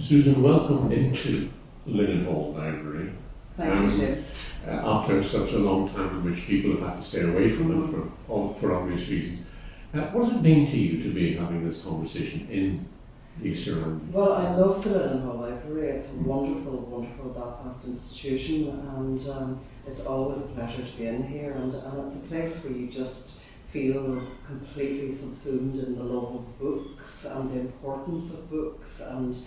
Susan, welcome into Linen Hall Library. Thank you, James. After such a long time in which people have had to stay away from it for obvious reasons. What has it been to you to be having this conversation in the surroundings? Well, I love the Linen Hall Library. It's a wonderful, wonderful Belfast institution, and it's always a pleasure to be in here, and it's a place where you just feel completely subsumed in the love of books and the importance of books and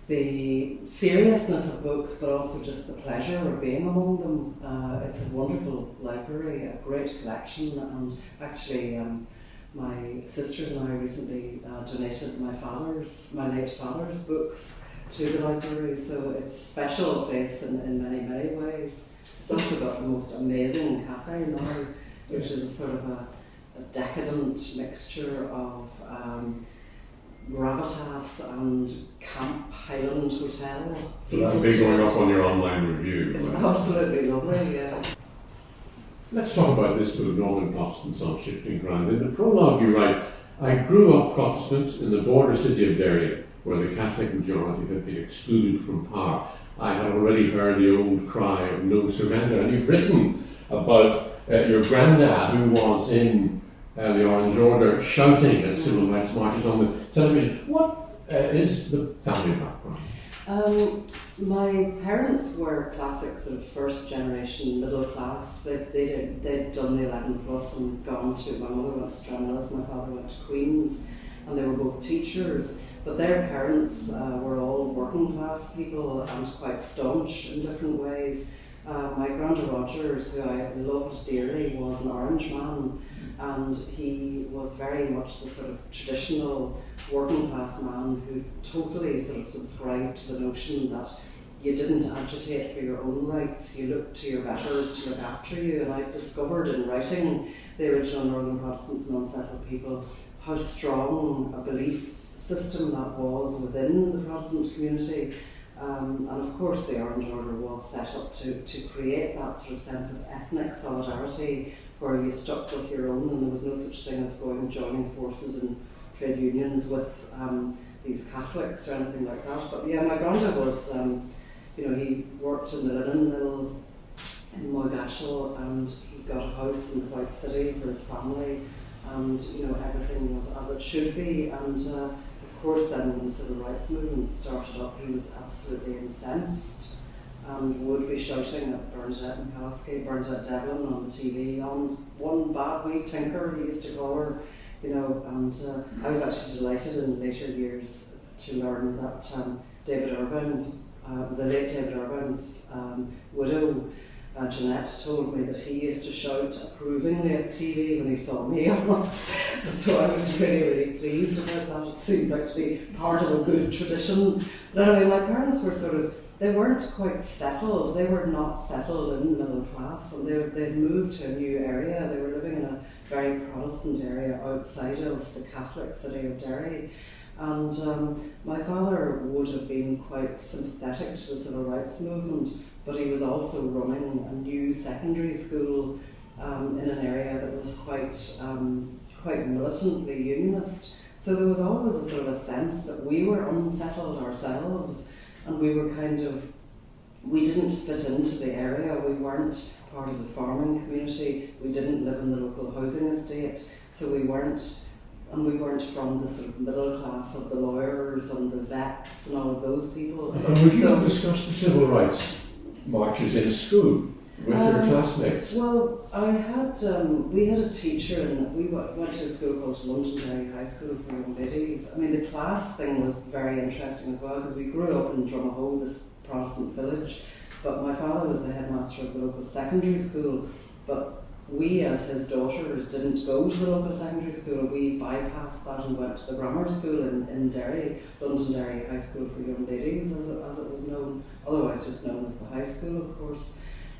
the seriousness of books, but also just the pleasure of being among them. It's a wonderful library, a great collection, and actually my sisters and I recently donated my late father's books to the library, so it's a special place in many, many ways. It's also got the most amazing cafe now, which is a sort of a decadent mixture of gravitas and camp Highland hotel. So that'll be going up on your online review. It's absolutely lovely, yeah. Let's talk about this with Northern Protestants on shifting ground. In the prologue you write, I grew up Protestant in the border city of Derry, where the Catholic majority had been excluded from power. I had already heard the old cry of no surrender, and you've written about your granddad who was in the Orange Order shouting at civil rights marches on the television. What is the family background? My parents were classic sort of first generation middle class. They'd done the 11 plus and gone to, my mother went to Stranraer, my father went to Queen's, and they were both teachers. But their parents were all working class people and quite staunch in different ways. My Granda Rogers, who I loved dearly, was an Orange man, and he was very much the sort of traditional working class man who totally sort of subscribed to the notion that you didn't agitate for your own rights, you looked to your betters to look after you. And I discovered in writing the original Northern Protestants and Unsettled People how strong a belief system that was within the Protestant community. And of course the Orange Order was set up to create that sort of sense of ethnic solidarity where you stuck with your own, and there was no such thing as going joining forces in trade unions with these Catholics or anything like that. But yeah, my granddad was, he worked in the linen mill in Moygashel, and he got a house in the White City for his family, and everything was as it should be. And of course then when the civil rights movement started up, he was absolutely incensed and would be shouting at Bernadette McCaskey, Bernadette Devlin on the TV, On's one bad wee tinker, he used to call her, and I was actually delighted in later years to learn that David Irvine's, the late David Irvine's widow, Jeanette, told me that he used to shout approvingly at the TV when he saw me on it. So I was really, really pleased about that. It seemed like to be part of a good tradition. But anyway, my parents were they weren't quite settled. They were not settled in middle class, and they'd moved to a new area. They were living in a very Protestant area outside of the Catholic city of Derry. And my father would have been quite sympathetic to the civil rights movement, but he was also running a new secondary school in an area that was quite militantly unionist. So there was always a sort of a sense that we were unsettled ourselves, and we were we didn't fit into the area. We weren't part of the farming community. We didn't live in the local housing estate, so we weren't from the sort of middle class of the lawyers and the vets and all of those people. And would you have discussed the civil rights marches in school with your classmates? Well, we had a teacher, and we went to a school called Londonderry High School for young ladies. I mean, the class thing was very interesting as well, because we grew up in Drumahoe, this Protestant village, but my father was the headmaster of the local secondary school, but we as his daughters didn't go to the local secondary school. We bypassed that and went to the grammar school in Derry, Londonderry High School for young ladies as it was known, otherwise just known as the high school of course.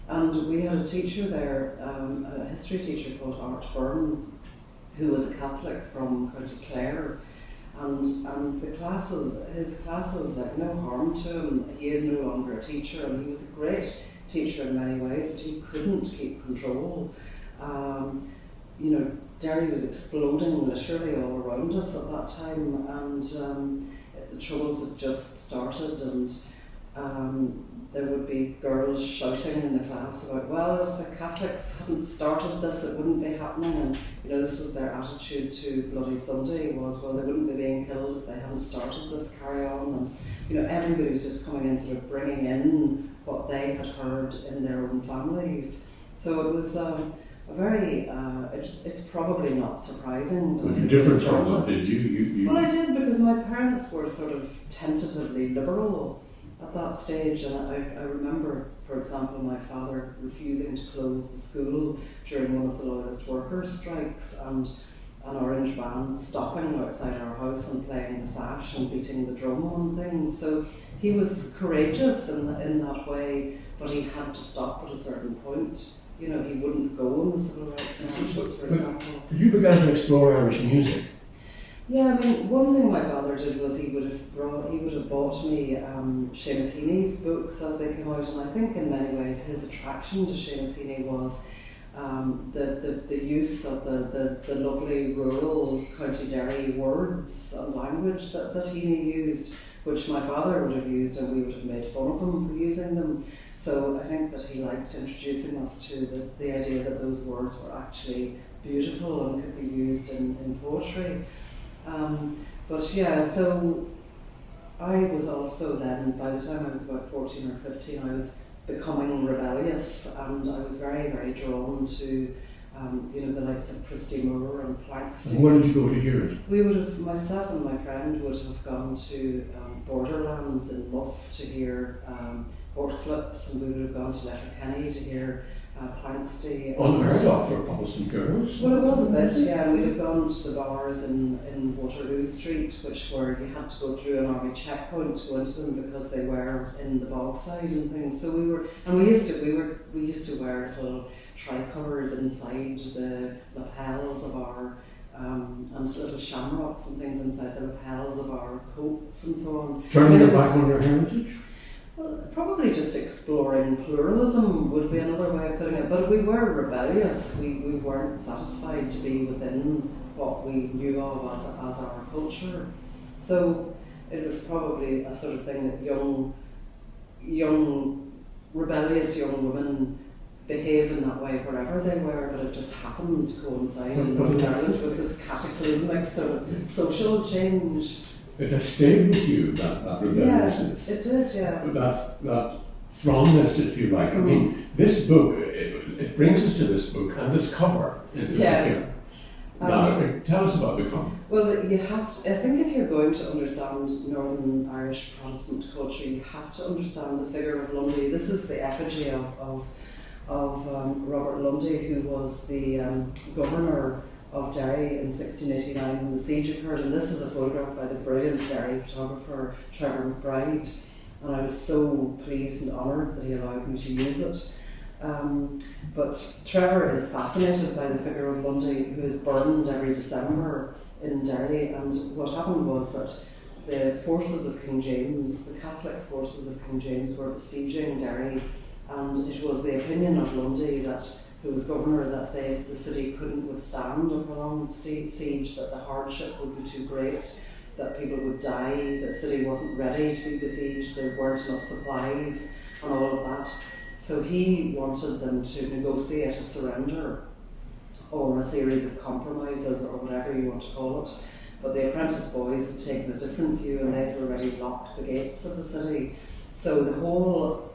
And we had a teacher there, a history teacher called Art Byrne, who was a Catholic from County Clare, and his classes, like, no harm to him. He is no longer a teacher, and he was a great teacher in many ways, but he couldn't keep control. Derry was exploding literally all around us at that time, and the Troubles had just started, and there would be girls shouting in the class about, well, if the Catholics hadn't started this, it wouldn't be happening. And this was their attitude to Bloody Sunday, was, well, they wouldn't be being killed if they hadn't started this, carry on. And everybody was just coming in, sort of bringing in what they had heard in their own families. So it was a very, it's probably not surprising. But you're different from them, did you? Well, I did, because my parents were sort of tentatively liberal at that stage, and I remember, for example, my father refusing to close the school during one of the Loyalist workers' strikes, and an orange band stopping outside our house and playing the sash and beating the drum on things. So he was courageous in that way, but he had to stop at a certain point. He wouldn't go on the civil rights marches, for example. You began to explore Irish music. Yeah, one thing my father did was he would have bought me Seamus Heaney's books as they came out, and I think in many ways his attraction to Seamus Heaney was the use of the lovely rural County Derry words and language that Heaney used, which my father would have used, and we would have made fun of him for using them. So I think that he liked introducing us to the idea that those words were actually beautiful and could be used in poetry. But yeah, so I was also then, by the time I was about 14 or 15, I was becoming rebellious, and I was very, very drawn to the likes of Christy Moore and Planxty. And where did you go to hear it? We would have, myself and my friend would have gone to Borderlands in Muff to hear Horselips, and we would have gone to Letterkenny to hear Planxty. Unheard of for Protestant girls. Well, it was a bit, yeah. We'd have gone to the bars in Waterloo Street, which were, you had to go through an army checkpoint to go into them because they were in the bogside and things. So we used to wear little tricolours inside the lapels of our and little shamrocks and things inside the lapels of our coats and so on. Turning your back on your heritage? Well, probably just exploring pluralism would be another way of putting it, but we were rebellious. We weren't satisfied to be within what we knew of as our culture. So it was probably a sort of thing that young rebellious young women behave in that way wherever they were, but it just happened to coincide in Northern Ireland with this cataclysmic sort of social change. It has stayed with you, that rebelliousness. Yeah, it did, yeah. That fondness, if you like. I mean, this book, it brings us to this book and this cover in particular. Now, tell us about the cover. Well, you have to, I think if you're going to understand Northern Irish Protestant culture, you have to understand the figure of Lundy. This is the effigy of Robert Lundy, who was the governor of Derry in 1689 when the siege occurred, and this is a photograph by the brilliant Derry photographer Trevor McBride, and I was so pleased and honoured that he allowed me to use it. But Trevor is fascinated by the figure of Lundy, who is burned every December in Derry, and what happened was that the forces of King James, the Catholic forces of King James, were besieging Derry, and it was the opinion of Lundy, who was governor, that the city couldn't withstand a prolonged siege, that the hardship would be too great, that people would die, the city wasn't ready to be besieged, there weren't enough supplies, and all of that. So he wanted them to negotiate a surrender or a series of compromises, or whatever you want to call it. But the apprentice boys had taken a different view, and they had already locked the gates of the city. So the whole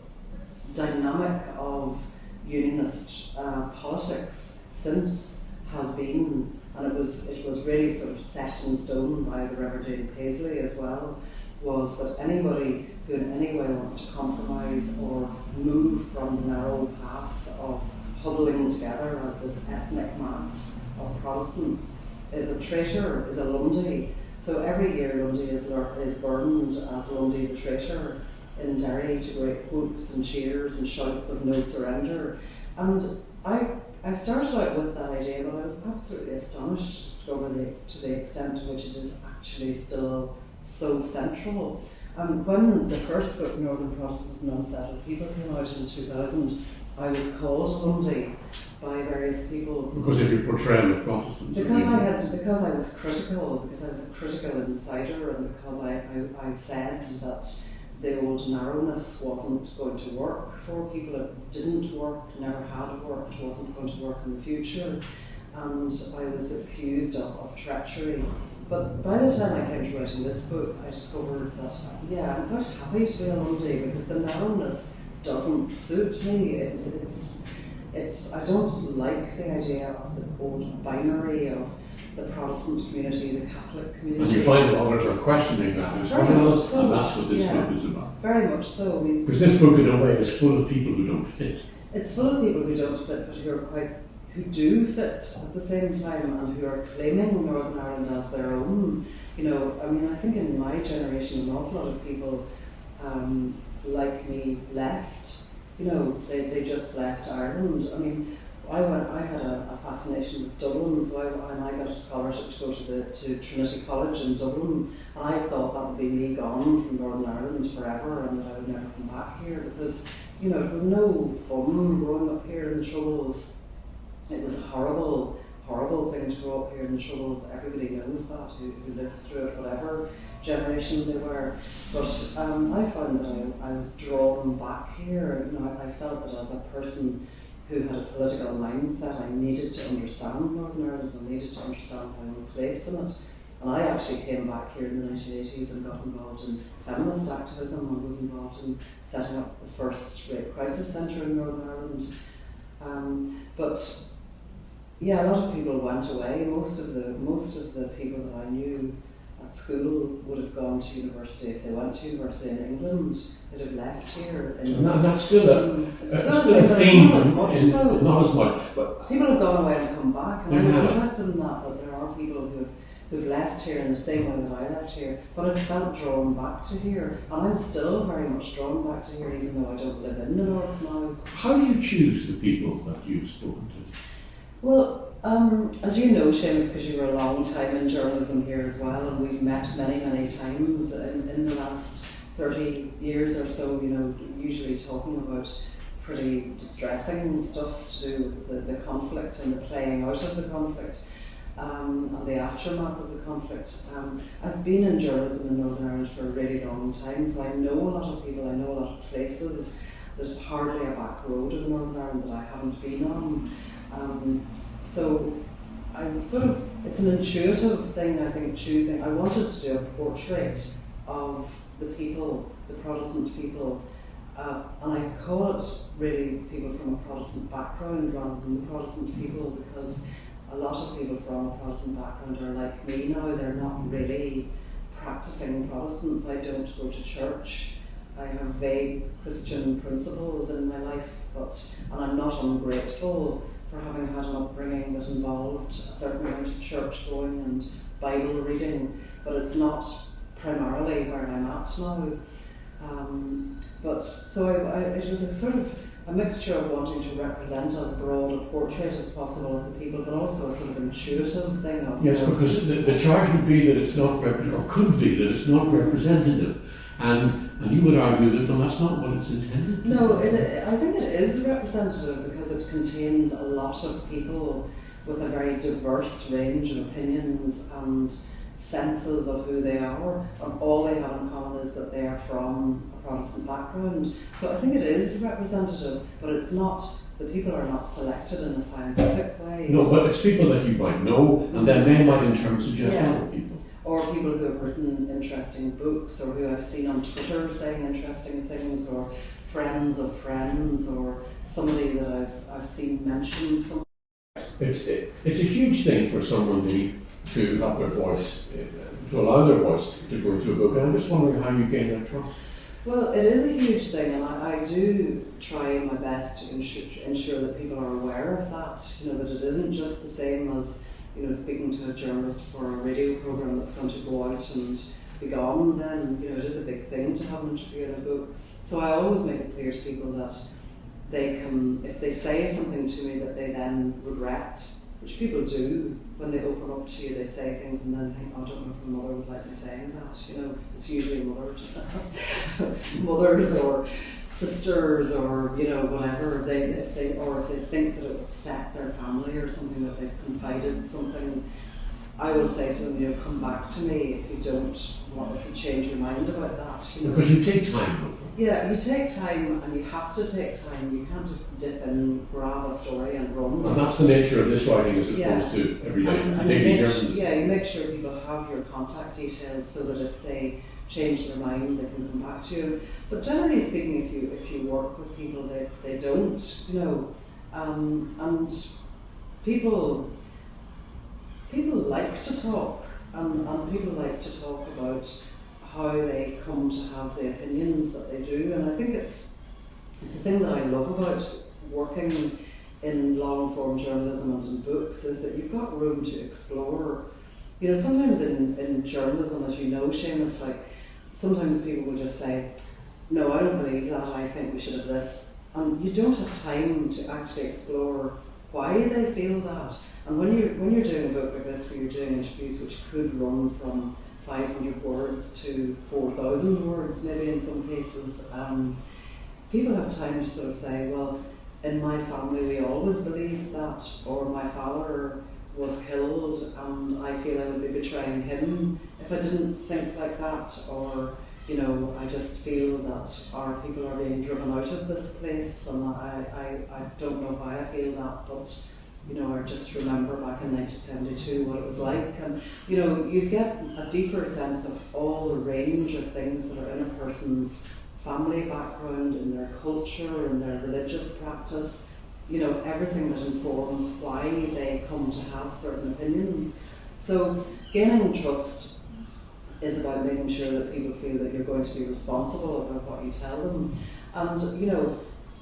dynamic of unionist politics since has been, and it was really sort of set in stone by the Reverend Jane Paisley as well, was that anybody who in any way wants to compromise or move from the narrow path of huddling together as this ethnic mass of Protestants is a traitor, is a Lundy. So every year Lundy is burned as Lundy the traitor in Derry, to great whoops and cheers and shouts of no surrender. And I started out with that idea, but I was absolutely astonished to discover to the extent to which it is actually still so central. When the first book, Northern Protestants and Unsettled People, came out in 2000, I was called a Lundy by various people. Because of your portrayal of Protestants. Because I was critical, because I was a critical insider, and because I said that the old narrowness wasn't going to work for people. It didn't work, never had worked, wasn't going to work in the future. And I was accused of treachery. But by the time I came to writing this book, I discovered that, I'm quite happy to be a Lundy, because the narrowness doesn't suit me. I don't like the idea of the old binary of the Protestant community, the Catholic community. And you find that others are questioning that as Very well, much so. and that's what this book is about. Very much so. I mean, Because this book, in a way, is full of people who don't fit. it's full of people who don't fit, but who do fit at the same time, and who are claiming Northern Ireland as their own. I think in my generation, an awful lot of people like me left. They just left Ireland. I mean, I had a fascination with Dublin, so I got a scholarship to go to Trinity College in Dublin, and I thought that would be me gone from Northern Ireland forever, and that I would never come back here, because it was no fun growing up here in the Troubles. It was a horrible, horrible thing to grow up here in the Troubles. Everybody knows that who lived through it, whatever generation they were. But I found that I was drawn back here. I felt that as a person who had a political mindset, I needed to understand Northern Ireland, I needed to understand my own place in it. And I actually came back here in the 1980s and got involved in feminist activism, and was involved in setting up the first rape crisis centre in Northern Ireland. A lot of people went away. Most of the people that I knew at school would have gone to university. If they went to university in England, they'd have left here. And that's still a theme, not as much. But people have gone away and come back, and I was interested in that there are people who've left here in the same way that I left here, but I've felt drawn back to here, and I'm still very much drawn back to here, even though I don't live in the north now. How do you choose the people that you've spoken to? Well, as you know, Seamus, because you were a long time in journalism here as well, and we've met many, many times in the last 30 years or so, usually talking about pretty distressing stuff to do with the conflict and the playing out of the conflict, and the aftermath of the conflict. I've been in journalism in Northern Ireland for a really long time, so I know a lot of people, I know a lot of places. There's hardly a back road of Northern Ireland that I haven't been on. So it's an intuitive thing, I think, choosing. I wanted to do a portrait of the people, the Protestant people, and I call it really people from a Protestant background rather than the Protestant people, because a lot of people from a Protestant background are like me now. They're not really practicing Protestants. I don't go to church. I have vague Christian principles in my life, and I'm not ungrateful for having had an upbringing that involved a certain amount of church going and Bible reading, but it's not primarily where I'm at now. It was a sort of a mixture of wanting to represent as broad a portrait as possible of the people, but also a sort of intuitive thing of. Yes, because the charge would be that it's not or could be that it's not representative, and you would argue that no, that's not what it's intended to. No, I think it is representative because it contains a lot of people with a very diverse range of opinions and senses of who they are, and all they have in common is that they are from a Protestant background. So I think it is representative, but it's not. The people are not selected in a scientific way. No, but it's people that you might know, and then they might in turn suggest other people. Or people who have written interesting books, or who I've seen on Twitter saying interesting things, or friends of friends, or somebody that I've seen mention something. It's a huge thing for somebody to have their voice, to allow their voice to go into a book, and I'm just wondering how you gain that trust. Well, it is a huge thing, and I do try my best to ensure that people are aware of that, that it isn't just the same as speaking to a journalist for a radio programme that's going to go out and be gone. Then it is a big thing to have an interview in a book. So I always make it clear to people that they can, if they say something to me that they then regret, which people do when they open up to you. They say things and then think, oh, I don't know if my mother would like me saying that. You know, it's usually mothers, mothers or sisters or whatever. If they think that it will upset their family or something, that they've confided something, I will say to them, come back to me if you don't want, if you change your mind about that. Because you take time with them. Yeah, you take time, and you have to take time. You can't just dip in, grab a story and run. And that's the nature of this writing as opposed to everyday daily journalism. You make sure people have your contact details so that if they change their mind, they can come back to you. But generally speaking, if you work with people, they don't, and people like to talk, and people like to talk about how they come to have the opinions that they do, and I think it's a thing that I love about working in long form journalism and in books, is that you've got room to explore. Sometimes in journalism, as you know, Seamus, like sometimes people will just say, no, I don't believe that, I think we should have this, and you don't have time to actually explore why they feel that. And when you're doing a book like this, where you're doing interviews which could run from 500 words to 4,000 words, maybe in some cases, people have time to sort of say, well, in my family we always believed that, or my father was killed and I feel I would be betraying him if I didn't think like that, or I just feel that our people are being driven out of this place, and I don't know why I feel that, but I just remember back in 1972 what it was like, and you get a deeper sense of all the range of things that are in a person's family background, in their culture, in their religious practice, everything that informs why they come to have certain opinions. So gaining trust is about making sure that people feel that you're going to be responsible about what you tell them. And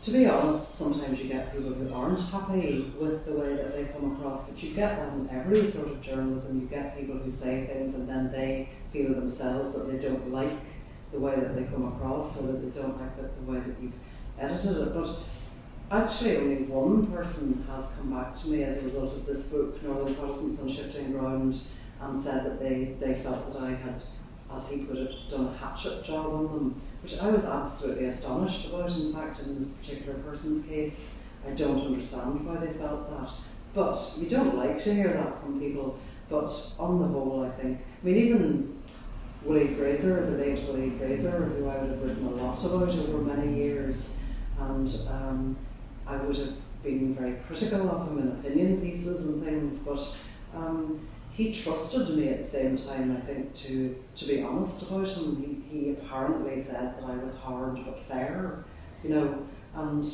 to be honest, sometimes you get people who aren't happy with the way that they come across, but you get that in every sort of journalism. You get people who say things and then they feel themselves that they don't like the way that they come across, or that they don't like the way that you've edited it. But actually only one person has come back to me as a result of this book, Northern Protestants on Shifting Ground, and said that they felt that I had, as he put it, done a hatchet job on them, which I was absolutely astonished about. In fact, in this particular person's case, I don't understand why they felt that. But you don't like to hear that from people. But on the whole, I think, even Willie Fraser, the late Willie Fraser, who I would have written a lot about over many years, and I would have been very critical of him in opinion pieces and things, but he trusted me at the same time, I think, to be honest about him. He apparently said that I was hard but fair, and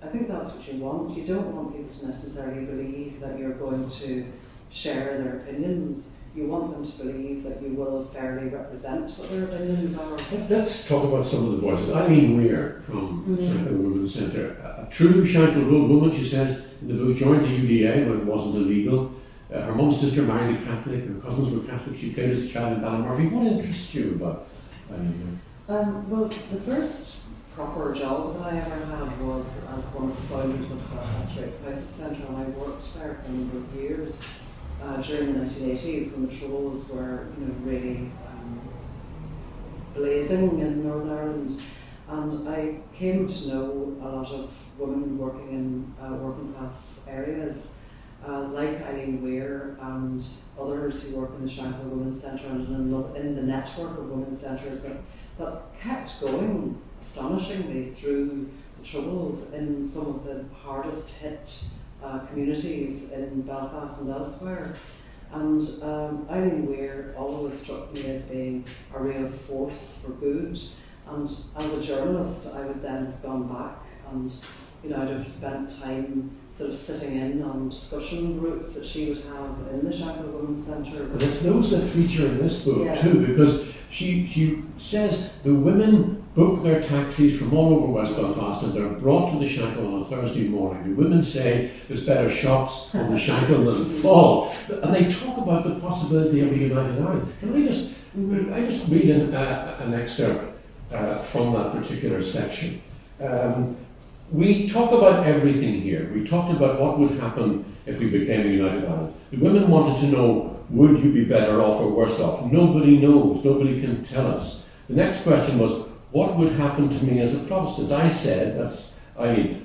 I think that's what you want. You don't want people to necessarily believe that you're going to share their opinions. You want them to believe that you will fairly represent what their opinions are. Let's talk about some of the voices. Eileen Weir from Shankill Women's Centre, a true Shankill Road woman, she says in the book, joined the UDA when it wasn't illegal. Her mum's sister married a Catholic, her cousins were Catholic, she played as a child in Ballymurphy. What interests you about Eileen Weir? Well, the first proper job that I ever had was as one of the founders of the Australian Crisis Centre, and I worked there for a number of years during the 1980s when the Troubles were really blazing in Northern Ireland. And I came to know a lot of women working in working class areas, like Eileen Weir and others who work in the Shankill Women's Centre and in the network of women's centres that kept going astonishingly through the Troubles in some of the hardest hit communities in Belfast and elsewhere. And Eileen Weir always struck me as being a real force for good. And as a journalist, I would then have gone back and I'd have spent time sort of sitting in on discussion groups that she would have in the Shankill Women's Centre. But it's those that feature in this book too, because she says the women book their taxis from all over West Belfast and they're brought to the Shankill on a Thursday morning. The women say there's better shops on the Shankill than the Fall. And they talk about the possibility of a united Ireland. Can I just read an excerpt from that particular section? We talk about everything here. We talked about what would happen if we became a united Ireland. The women wanted to know, would you be better off or worse off? Nobody knows, nobody can tell us. The next question was, what would happen to me as a Protestant? I said,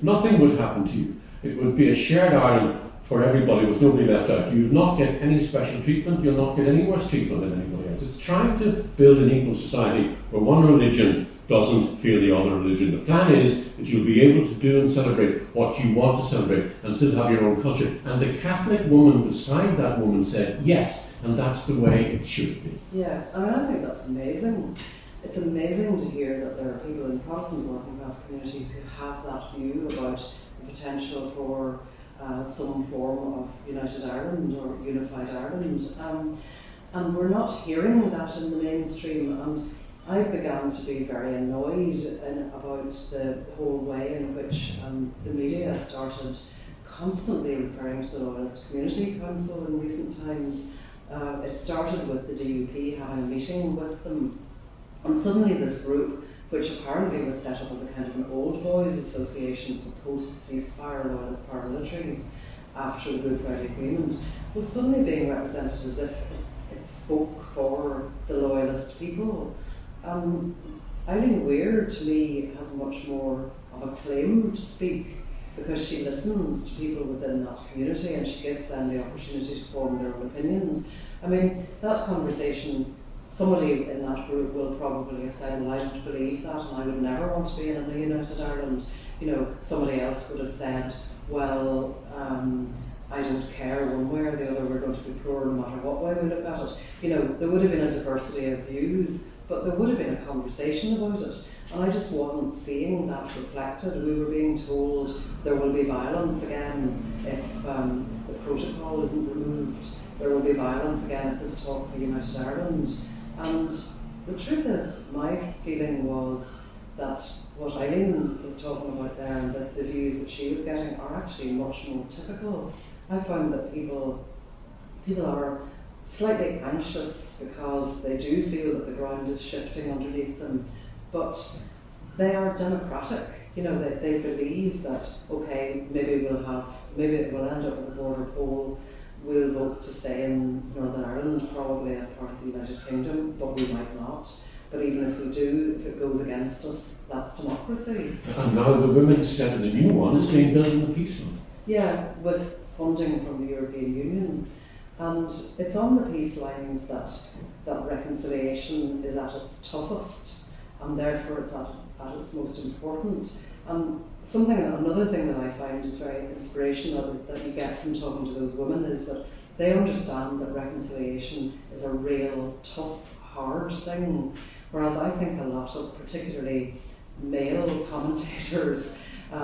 nothing would happen to you. It would be a shared Ireland for everybody with nobody left out. You would not get any special treatment, you'll not get any worse treatment than anybody else. It's trying to build an equal society where one religion doesn't feel the other religion. The plan is that you'll be able to do and celebrate what you want to celebrate and still have your own culture. And the Catholic woman beside that woman said, yes, and that's the way it should be. Yeah, I think that's amazing. It's amazing to hear that there are people in Protestant working class communities who have that view about the potential for some form of United Ireland or Unified Ireland. And we're not hearing that in the mainstream. And I began to be very annoyed about the whole way in which the media started constantly referring to the Loyalist Community Council in recent times. It started with the DUP having a meeting with them, and suddenly this group, which apparently was set up as a kind of an old boys association for post-ceasefire Loyalist paramilitaries after the Good Friday Agreement, was suddenly being represented as if it spoke for the Loyalist people. Eileen Weir, to me, has much more of a claim to speak because she listens to people within that community and she gives them the opportunity to form their own opinions. I mean, that conversation, somebody in that group will probably have said, well, I don't believe that and I would never want to be in a united Ireland. You know, somebody else would have said, well, I don't care one way or the other, we're going to be poor no matter what way we look at it. You know, there would have been a diversity of views, but there would have been a conversation about it. And I just wasn't seeing that reflected. We were being told there will be violence again if the protocol isn't removed. There will be violence again if there's talk of a united Ireland. And the truth is, my feeling was that what Eileen was talking about there and the views that she was getting are actually much more typical. I found that people are slightly anxious because they do feel that the ground is shifting underneath them, but they are democratic. You know, they believe that, okay, maybe it will end up with a border poll, we'll vote to stay in Northern Ireland probably as part of the United Kingdom, but we might not. But even if we do, if it goes against us, that's democracy. And now the Women's Centre, the new one, is being built in the peace line. Yeah, with funding from the European Union. And it's on the peace lines that reconciliation is at its toughest, and therefore it's at its most important. And another thing that I find is very inspirational that you get from talking to those women is that they understand that reconciliation is a real tough, hard thing. Whereas I think a lot of particularly male commentators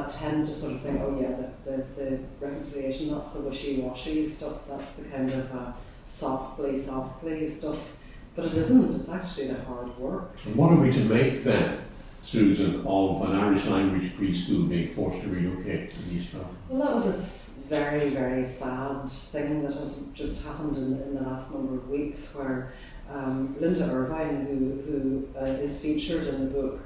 tend to sort of think, oh yeah, the reconciliation, that's the wishy-washy stuff, that's the kind of softly stuff. But it isn't, it's actually the hard work. And what are we to make then, Susan, of an Irish language preschool being forced to relocate to East Belfast? Well, that was a very, very sad thing that has just happened in the last number of weeks, where Linda Irvine, who is featured in the book,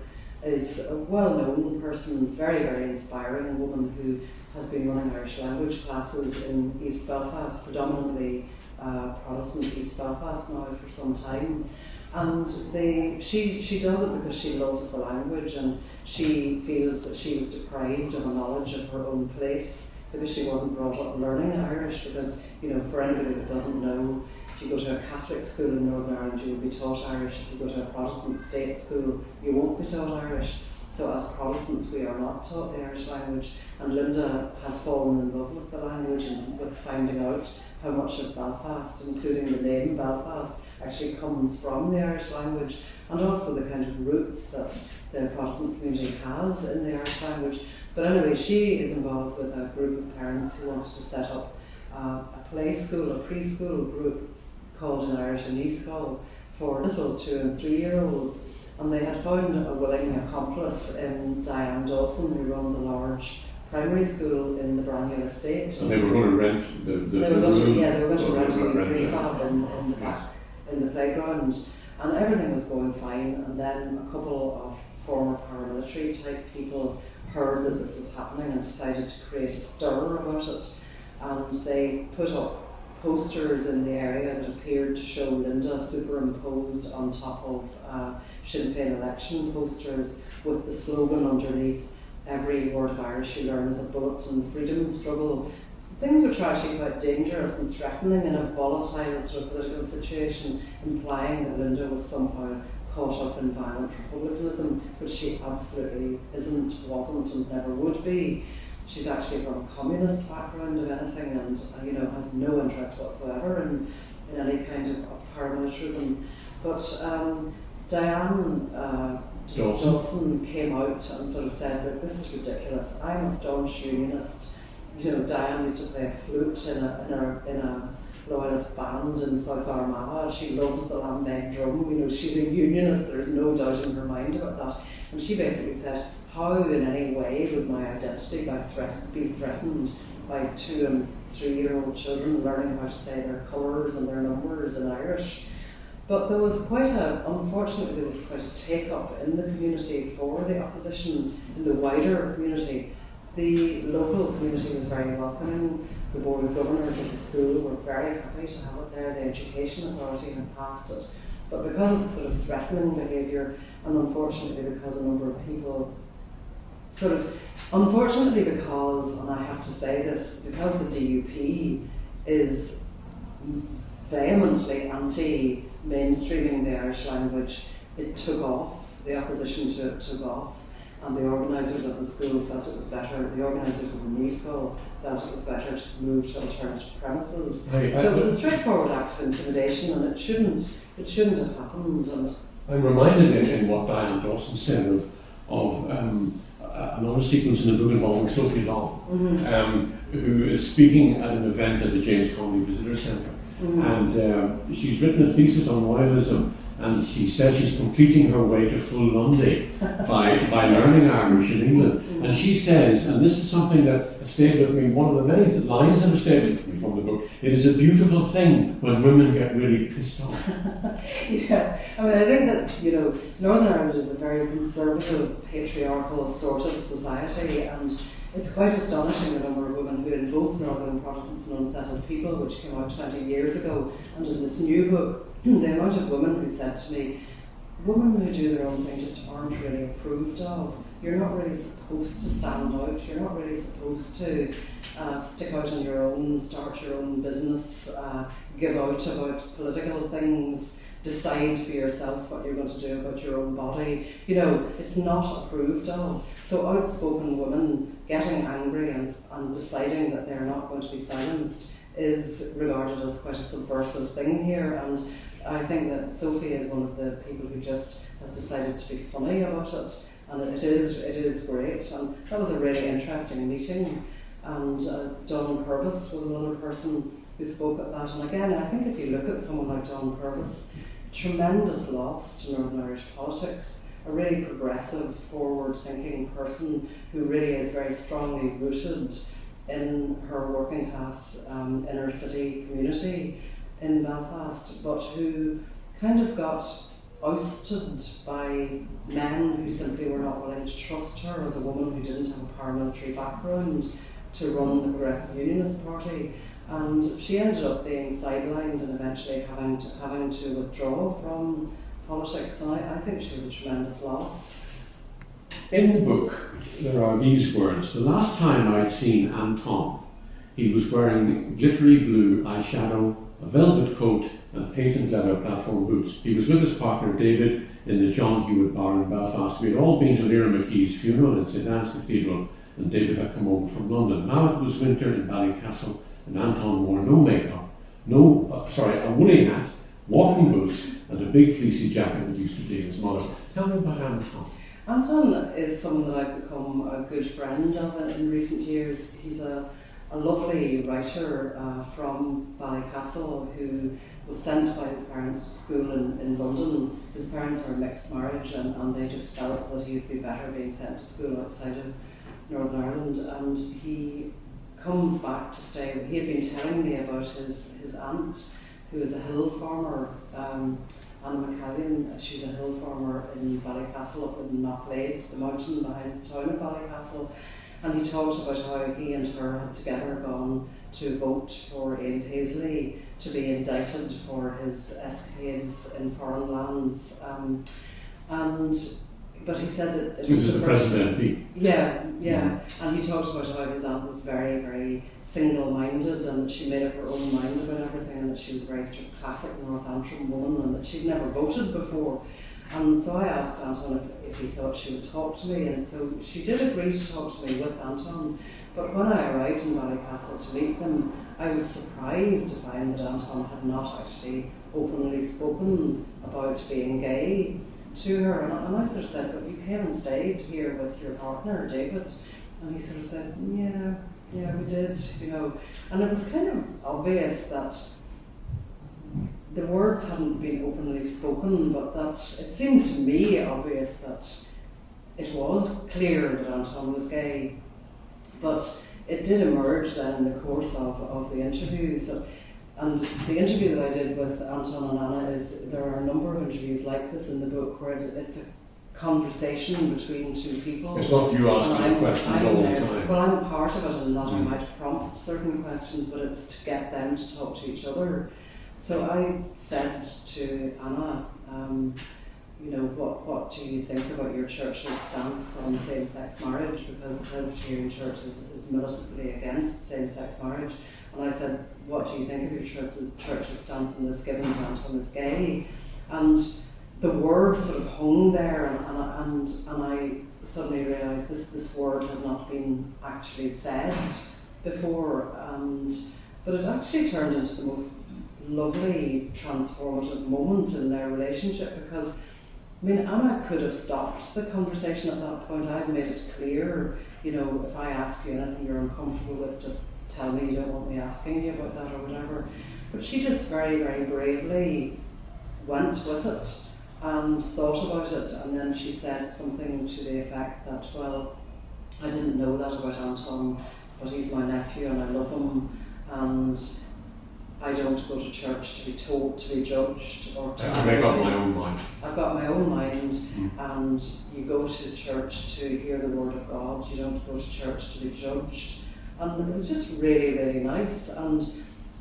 is a well-known person, very, very inspiring woman who has been running Irish language classes in East Belfast, predominantly Protestant East Belfast now for some time. And she does it because she loves the language and she feels that she was deprived of a knowledge of her own place because she wasn't brought up learning Irish. Because, you know, for anybody that doesn't know, if you go to a Catholic school in Northern Ireland, you will be taught Irish. If you go to a Protestant state school, you won't be taught Irish. So as Protestants, we are not taught the Irish language. And Linda has fallen in love with the language and with finding out how much of Belfast, including the name Belfast, actually comes from the Irish language, and also the kind of roots that the Protestant community has in the Irish language. But anyway, she is involved with a group of parents who wanted to set up a play school, a preschool group called in Irish uneasily for little 2 and 3 year olds. And they had found a willing accomplice in Diane Dawson, who runs a large primary school in the Braniel estate. And they were going to rent the room? They were going to rent a prefab in the back, in the playground. And everything was going fine. And then a couple of former paramilitary type people heard that this was happening and decided to create a stir about it. and they put up posters in the area that appeared to show Linda superimposed on top of Sinn Féin election posters with the slogan underneath, "Every word of Irish you learn is a bullet in the freedom struggle." Things which are actually quite dangerous and threatening in a volatile sort of political situation, implying that Linda was somehow caught up in violent republicanism, which she absolutely isn't, wasn't, and never would be. She's actually from a communist background, if anything, and has no interest whatsoever in any kind of paramilitarism. But Diane Dawson came out and sort of said, "Look, this is ridiculous. I'm a staunch unionist." Diane used to play a flute in a loyalist band in South Armagh. She loves the lambeg drum. She's a unionist. There is no doubt in her mind about that. And she basically said, how in any way would my identity be threatened by 2 and 3-year-old children learning how to say their colours and their numbers in Irish? But unfortunately, there was quite a take-up in the community for the opposition, in the wider community. The local community was very welcoming. The Board of Governors of the school were very happy to have it there. The Education Authority had passed it. But because of the sort of threatening behaviour, and unfortunately because a number of people because, and I have to say this, because the DUP is vehemently anti-mainstreaming the Irish language, it took off, the opposition to it took off, and the organisers of the school felt it was better, the organisers of the new school felt it was better to move to alternative premises. So it was a straightforward act of intimidation, and it shouldn't have happened. And I'm reminded in what Diane Dawson said of another sequence in the book involving Sophie Long, who is speaking at an event at the James Connolly Visitor Centre. And she's written a thesis on royalism, and she says she's completing her way to full Lundy by learning Irish in England. And she says, and this is something that stayed with me, one of the many lines that have stayed with me from the book, "It is a beautiful thing when women get really pissed off." Yeah, I think that, Northern Ireland is a very conservative, patriarchal sort of society, and it's quite astonishing the number of women who, in both Northern Protestants and Unsettled People, which came out 20 years ago, and in this new book, the amount of women who said to me, women who do their own thing just aren't really approved of. You're not really supposed to stand out. You're not really supposed to stick out on your own, start your own business, give out about political things, decide for yourself what you're going to do about your own body. It's not approved of. So outspoken women getting angry and deciding that they're not going to be silenced is regarded as quite a subversive thing here. And I think that Sophie is one of the people who just has decided to be funny about it, and it is great. And that was a really interesting meeting. And Dawn Purvis was another person who spoke at that. And again, I think if you look at someone like Dawn Purvis, tremendous loss to Northern Irish politics, a really progressive, forward-thinking person who really is very strongly rooted in her working class inner city community in Belfast, but who kind of got ousted by men who simply were not willing to trust her as a woman who didn't have a paramilitary background to run the Progressive Unionist Party. And she ended up being sidelined and eventually having to withdraw from politics, and I think she was a tremendous loss. In the book, there are these words: "The last time I'd seen Anton, he was wearing glittery blue eyeshadow, a velvet coat, and patent leather platform boots. He was with his partner David in the John Hewitt Bar in Belfast. We had all been to Lyra McKay's funeral in St Anne's Cathedral, and David had come over from London. Now it was winter in Ballycastle, and Anton wore no makeup, a woolly hat, walking boots, and a big fleecy jacket that used to be his mother's." Tell me about Anton. Anton is someone that I've become a good friend of in recent years. He's a lovely writer from Ballycastle who was sent by his parents to school in London. His parents are a mixed marriage, and they just felt that he would be better being sent to school outside of Northern Ireland. And he comes back to stay. He had been telling me about his aunt, who is a hill farmer, Anna McKay. She's a hill farmer in Ballycastle, up in Knocklade, the mountain behind the town of Ballycastle. And he talked about how he and her had together gone to vote for Paisley to be indicted for his escapades in foreign lands. But he said that it was the President MP. Yeah. And he talked about how his aunt was very, very single-minded, and that she made up her own mind about everything, and that she was a very sort of classic North Antrim woman, and that she'd never voted before. And so I asked Anton if he thought she would talk to me, and so she did agree to talk to me with Anton. But when I arrived in Ballycastle to meet them, I was surprised to find that Anton had not actually openly spoken about being gay to her. And I sort of said, but you came and stayed here with your partner, David. And he sort of said, yeah, we did, you know. And it was kind of obvious that the words hadn't been openly spoken, but that it seemed to me obvious that it was clear that Anton was gay. But it did emerge then in the course of the interviews. And the interview that I did with Anton and Anna is, there are a number of interviews like this in the book where it's a conversation between two people. It's not you asking questions all the time. Well, I'm part of it, and that I might prompt certain questions, but it's to get them to talk to each other. So I said to Anna, you know, what do you think about your church's stance on same-sex marriage? Because the Presbyterian Church is militantly against same-sex marriage. And I said, what do you think of your church's stance on this, given that Anton is gay? And the word sort of hung there, and I suddenly realised this word has not been actually said before. But it actually turned into the most lovely, transformative moment in their relationship, because I mean, Anna could have stopped the conversation at that point. I'd made it clear, you know, if I ask you anything you're uncomfortable with, just tell me you don't want me asking you about that or whatever. But she just very, very bravely went with it and thought about it, and then she said something to the effect that, well, I didn't know that about Anton, but he's my nephew and I love him, and I don't go to church to be told, to be judged, or to make up my own mind. I've got my own mind, and you go to church to hear the word of God. You don't go to church to be judged. And it was just really, really nice. And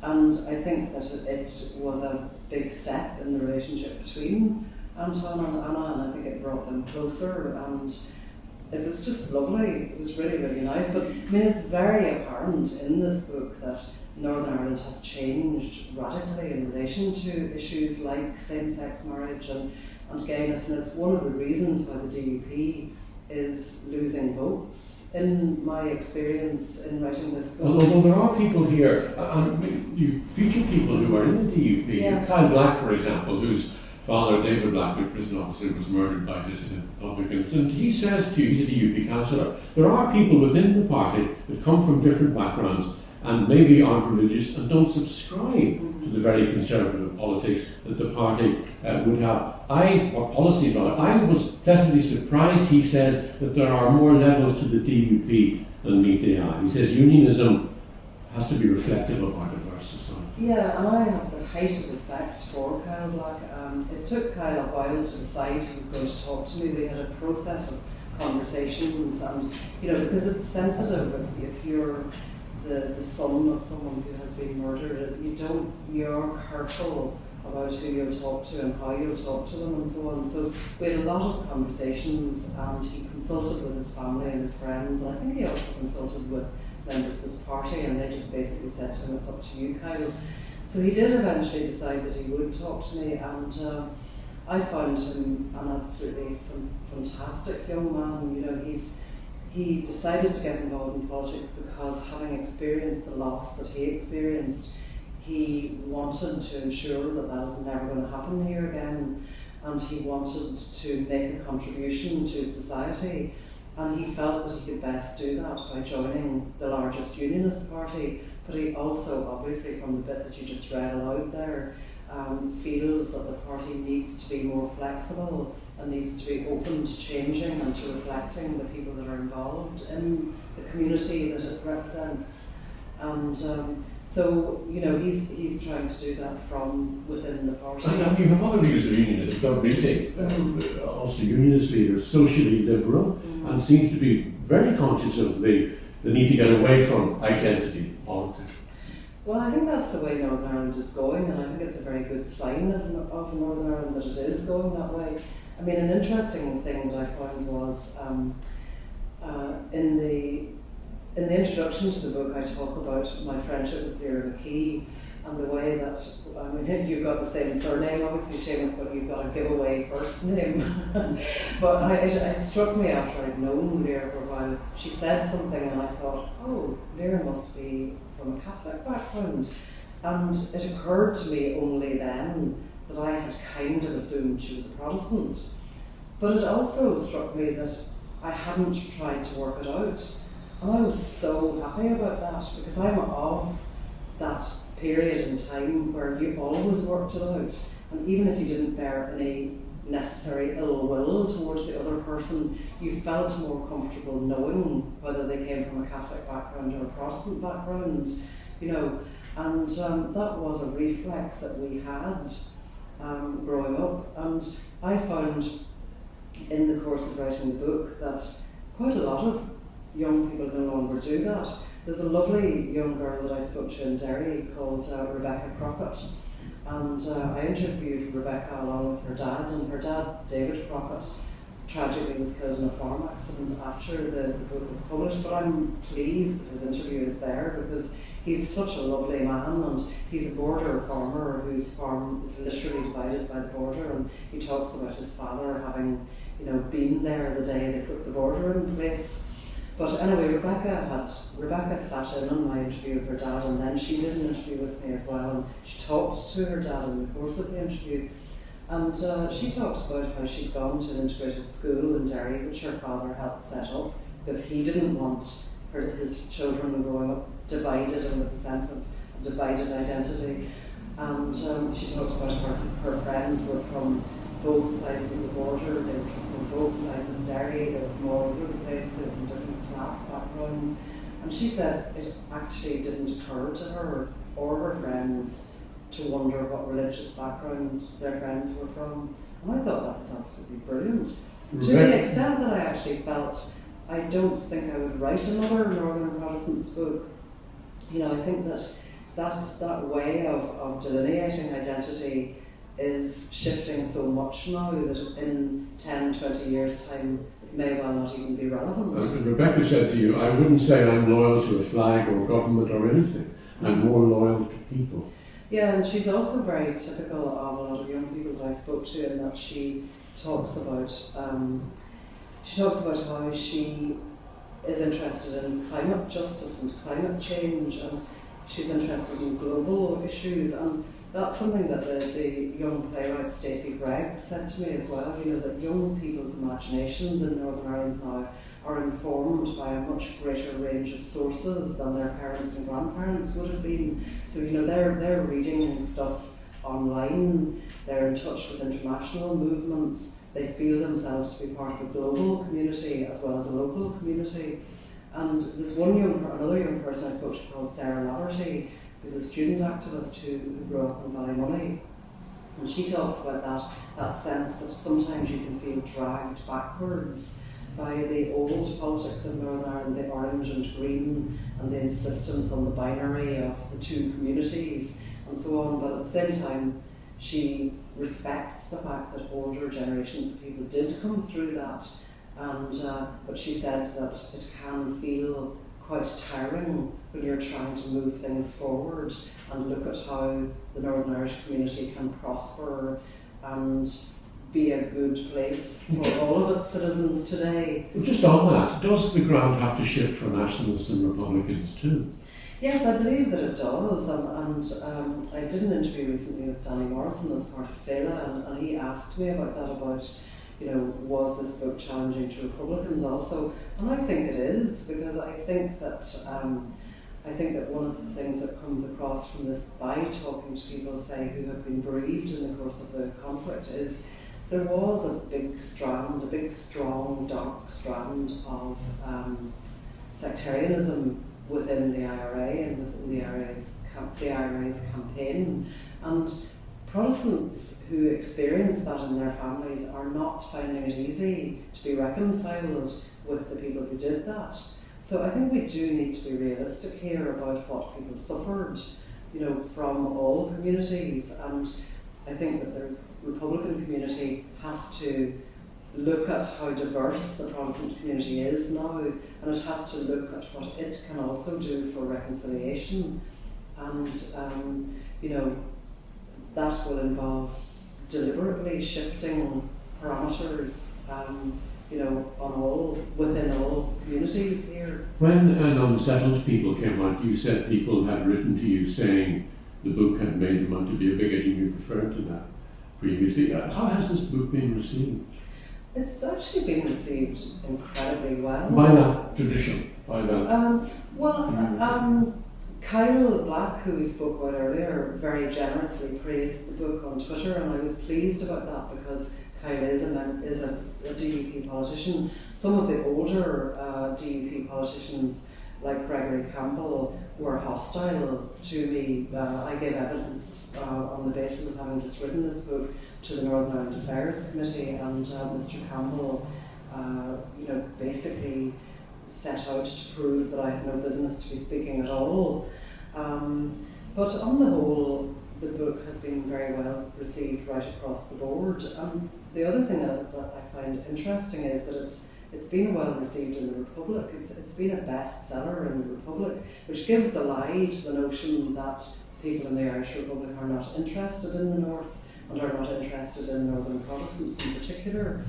I think that it was a big step in the relationship between Anton and Anna, and I think it brought them closer. And it was just lovely. It was really, really nice. But I mean, it's very apparent in this book that Northern Ireland has changed radically in relation to issues like same-sex marriage and gayness, and it's one of the reasons why the DUP is losing votes, in my experience in writing this book. Although there are people here, and you feature people who are in the DUP. Yeah. Kyle Black, for example, whose father, David Black, a prison officer, was murdered by dissident Republicans, and he says to you, he's a DUP councillor, there are people within the party that come from different backgrounds and maybe aren't religious and don't subscribe to the very conservative politics that the party would have. Or policies rather. I was pleasantly surprised, he says, that there are more levels to the DUP than meet the eye. He says unionism has to be reflective of our diverse society. Yeah, and I have the height of respect for Kyle Black. It took Kyle a while to decide he was going to talk to me. We had a process of conversations, and you know, because it's sensitive if you're the son of someone who has been murdered, you're careful about who you'll talk to and how you'll talk to them and so on. So we had a lot of conversations, and he consulted with his family and his friends, and I think he also consulted with members of his party, and they just basically said to him, it's up to you, Kyle. So he did eventually decide that he would talk to me, and I found him an absolutely fantastic young man. You know, he decided to get involved in politics because, having experienced the loss that he experienced, he wanted to ensure that that was never going to happen here again, and he wanted to make a contribution to society, and he felt that he could best do that by joining the largest unionist party. But he also, obviously from the bit that you just read aloud there, feels that the party needs to be more flexible and needs to be open to changing and to reflecting the people that are involved in the community that it represents. And so, you know, he's trying to do that from within the party. And you have other leaders of unionism, Doug Beattie, also unionist leaders, socially liberal. and seems to be very conscious of the need to get away from identity politics. Well, I think that's the way Northern Ireland is going, and I think it's a very good sign of Northern Ireland that it is going that way. I mean, an interesting thing that I found was in the introduction to the book, I talk about my friendship with McKay and the way that, I mean, you've got the same surname, obviously, Seamus, but you've got a giveaway first name. But it struck me after I'd known Vera for a while. She said something, and I thought, oh, Vera must be from a Catholic background. And it occurred to me only then that I had kind of assumed she was a Protestant. But it also struck me that I hadn't tried to work it out. And I was so happy about that, because I'm of that period in time where you always worked it out. And even if you didn't bear any necessary ill will towards the other person, you felt more comfortable knowing whether they came from a Catholic background or a Protestant background, you know. And that was a reflex that we had growing up. And I found in the course of writing the book that quite a lot of young people no longer do that. There's a lovely young girl that I spoke to in Derry called Rebecca Crockett, and I interviewed Rebecca along with her dad, and her dad, David Crockett, tragically was killed in a farm accident after the book was published, but I'm pleased that his interview is there because he's such a lovely man, and he's a border farmer whose farm is literally divided by the border, and he talks about his father having, you know, been there the day they put the border in place. But anyway, Rebecca sat in on my interview with her dad, and then she did an interview with me as well, and she talked to her dad in the course of the interview. And she talked about how she'd gone to an integrated school in Derry, which her father helped set up, because he didn't want his children growing up divided and with a sense of a divided identity. And she talked about her friends were from both sides of the border, they were from both sides of Derry, they were from all over the place, they were from different class backgrounds. And she said it actually didn't occur to her or her friends to wonder what religious background their friends were from. And I thought that was absolutely brilliant. To the extent that I actually felt, I don't think I would write another Northern Protestants book. You know, I think that way of delineating identity is shifting so much now that in 10, 20 years' time, it may well not even be relevant. Rebecca said to you, I wouldn't say I'm loyal to a flag or government or anything. I'm more loyal to people. Yeah, and she's also very typical of a lot of young people that I spoke to, in that she talks about how she is interested in climate justice and climate change, and she's interested in global issues, and that's something that the young playwright Stacey Gregg said to me as well, you know, that young people's imaginations in Northern Ireland now are informed by a much greater range of sources than their parents and grandparents would have been. So, you know, they're reading stuff online, they're in touch with international movements, they feel themselves to be part of a global community as well as a local community. And there's another young person I spoke to called Sarah Laverty, who's a student activist who grew up in Ballymoney. And she talks about that sense that sometimes you can feel dragged backwards by the old politics of Northern Ireland, the orange and green, and the insistence on the binary of the two communities and so on. But at the same time, she respects the fact that older generations of people did come through that. And but she said that it can feel quite tiring when you're trying to move things forward and look at how the Northern Irish community can prosper and be a good place for all of its citizens today. Well, just on that, does the ground have to shift for nationalists and Republicans too? Yes, I believe that it does, and I did an interview recently with Danny Morrison as part of favour, and he asked me about that, about, you know, was this book challenging to Republicans also? And I think it is, because I think that one of the things that comes across from this by talking to people, say, who have been bereaved in the course of the conflict, is there was a big strong, dark strand of sectarianism within the IRA and within the IRA's campaign. And Protestants who experience that in their families are not finding it easy to be reconciled with the people who did that. So I think we do need to be realistic here about what people suffered, from all communities. And I think that the Republican community has to look at how diverse the Protestant community is now, and it has to look at what it can also do for reconciliation. And that will involve deliberately shifting parameters, within all communities here. When an Unsettled People came out, you said people had written to you saying the book had made them out to be a bigot, and you referred to that previously. How has this book been received? It's actually been received incredibly well. By that tradition, by that. Kyle Black, who we spoke about earlier, very generously praised the book on Twitter, and I was pleased about that because Kyle is a DUP politician. Some of the older DUP politicians, like Gregory Campbell, were hostile to me. I gave evidence on the basis of having just written this book to the Northern Ireland Affairs Committee, and Mr. Campbell, basically set out to prove that I had no business to be speaking at all. But on the whole, the book has been very well received right across the board. The other thing that I find interesting is that it's been well received in the Republic. It's been a bestseller in the Republic, which gives the lie to the notion that people in the Irish Republic are not interested in the North and are not interested in Northern Protestants in particular.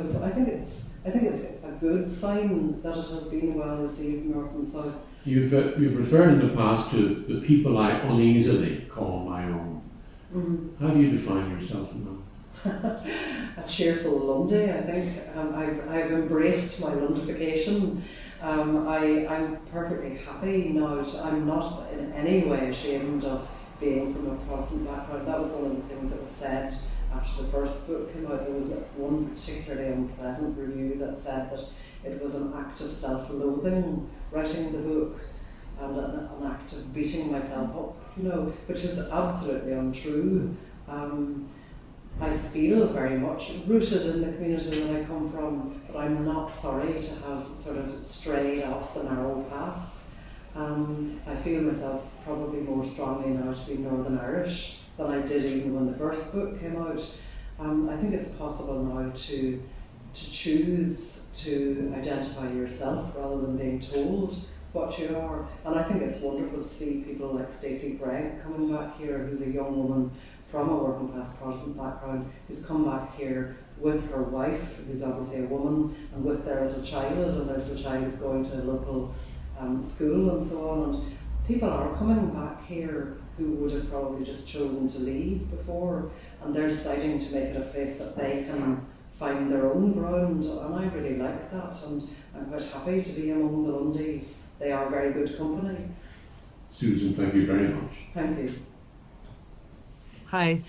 So I think it's a good sign that it has been well received North and South. You've referred in the past to the people I uneasily call my own. Mm-hmm. How do you define yourself now? A cheerful Lundy, I think. I've embraced my Lundification. I'm perfectly happy now. I'm not in any way ashamed of being from a Protestant background. That was one of the things that was said after the first book came out. There was one particularly unpleasant review that said that it was an act of self-loathing writing the book and an act of beating myself up, which is absolutely untrue. I feel very much rooted in the community that I come from, but I'm not sorry to have sort of strayed off the narrow path. I feel myself probably more strongly now to be Northern Irish than I did even when the first book came out. I think it's possible now to choose to identify yourself rather than being told what you are. And I think it's wonderful to see people like Stacey Gregg coming back here, who's a young woman from a working class Protestant background, who's come back here with her wife, who's obviously a woman, and with their little child, and their little child is going to a local school and so on. And people are coming back here who would have probably just chosen to leave before, and they're deciding to make it a place that they can find their own ground, and I really like that, and I'm quite happy to be among the Lundys. They are very good company. Susan, thank you very much. Thank you. Hi,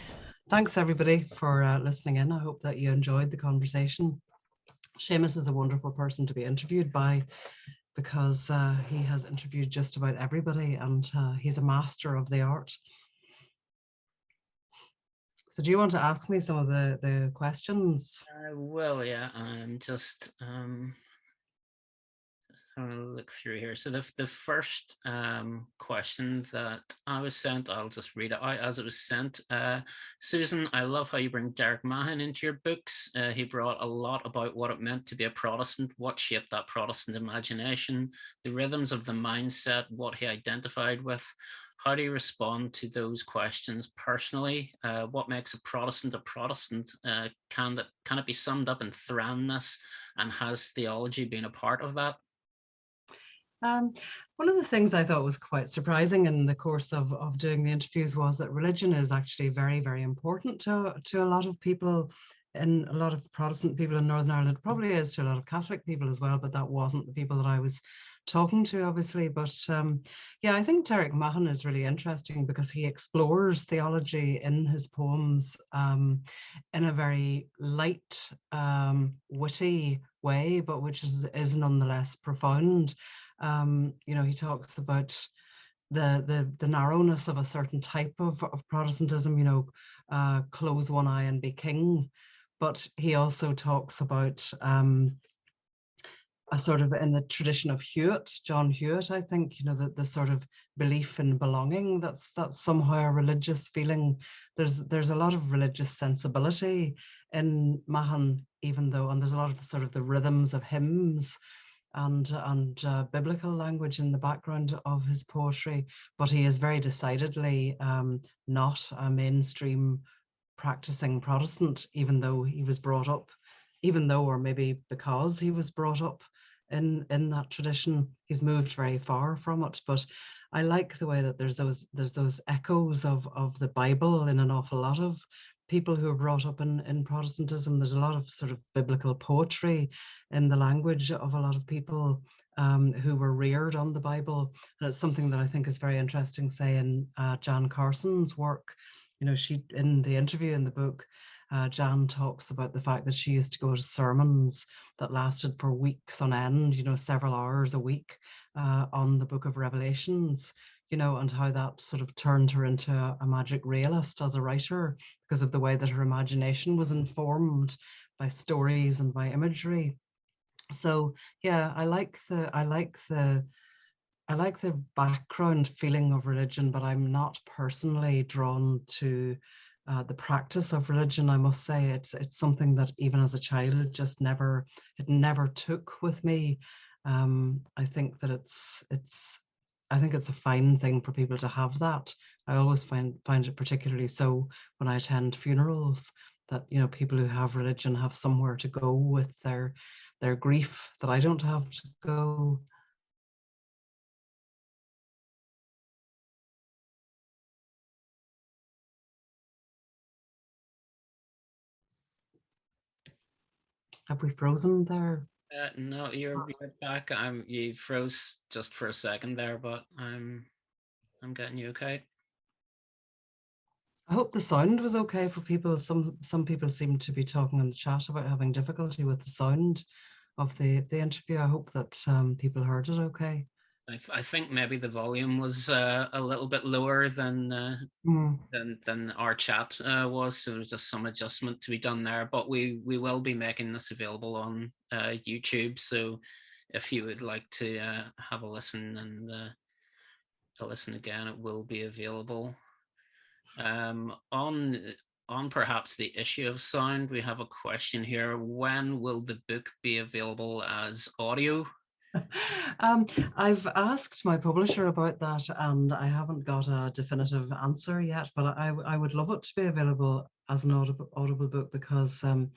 thanks everybody for listening in. I hope that you enjoyed the conversation. Seamus is a wonderful person to be interviewed by because he has interviewed just about everybody, and he's a master of the art. So do you want to ask me some of the questions? I will, yeah. I'm just having a look through here. So the first question that I was sent, I'll just read it out as it was sent. Susan, I love how you bring Derek Mahon into your books. He brought a lot about what it meant to be a Protestant, what shaped that Protestant imagination, the rhythms of the mindset, what he identified with. How do you respond to those questions personally? What makes a Protestant a Protestant? Can it be summed up in thranness, and has theology been a part of that? One of the things I thought was quite surprising in the course of doing the interviews was that religion is actually very, very important to a lot of people, and a lot of Protestant people in Northern Ireland. It probably is to a lot of Catholic people as well, but that wasn't the people that I was talking to, obviously. But yeah, I think Derek Mahon is really interesting because he explores theology in his poems in a very light, witty way, but which is nonetheless profound. He talks about the narrowness of a certain type of Protestantism, close one eye and be king. But he also talks about a sort of, in the tradition of Hewitt, John Hewitt, I think, the sort of belief in belonging, that's somehow a religious feeling. There's a lot of religious sensibility in Mahan, even though, and there's a lot of sort of the rhythms of hymns and biblical language in the background of his poetry, but he is very decidedly not a mainstream practicing Protestant, even though he was brought up, or maybe because he was brought up in that tradition. He's moved very far from it, but I like the way that there's those echoes of the Bible in an awful lot of people who are brought up in Protestantism. There's a lot of sort of biblical poetry in the language of a lot of people who were reared on the Bible, and it's something that I think is very interesting, say in Jan Carson's work. She, in the interview in the book, Jan talks about the fact that she used to go to sermons that lasted for weeks on end, several hours a week on the book of Revelations, and how that sort of turned her into a magic realist as a writer because of the way that her imagination was informed by stories and by imagery. So yeah, I like the background feeling of religion, but I'm not personally drawn to the practice of religion. I must say it's something that even as a child it never took with me. I think that it's a fine thing for people to have that. I always find it particularly so when I attend funerals, that people who have religion have somewhere to go with their grief that I don't have to go. Have we frozen there? No, you're back. You froze just for a second there, but I'm getting you okay. I hope the sound was okay for people. Some people seem to be talking in the chat about having difficulty with the sound of the interview. I hope that people heard it okay. I think maybe the volume was a little bit lower than our chat was, so there's just some adjustment to be done there. But we will be making this available on YouTube, so if you would like to have a listen and to listen again, it will be available. On perhaps the issue of sound, we have a question here. When will the book be available as audio? I've asked my publisher about that, and I haven't got a definitive answer yet, but I would love it to be available as an audible book, because a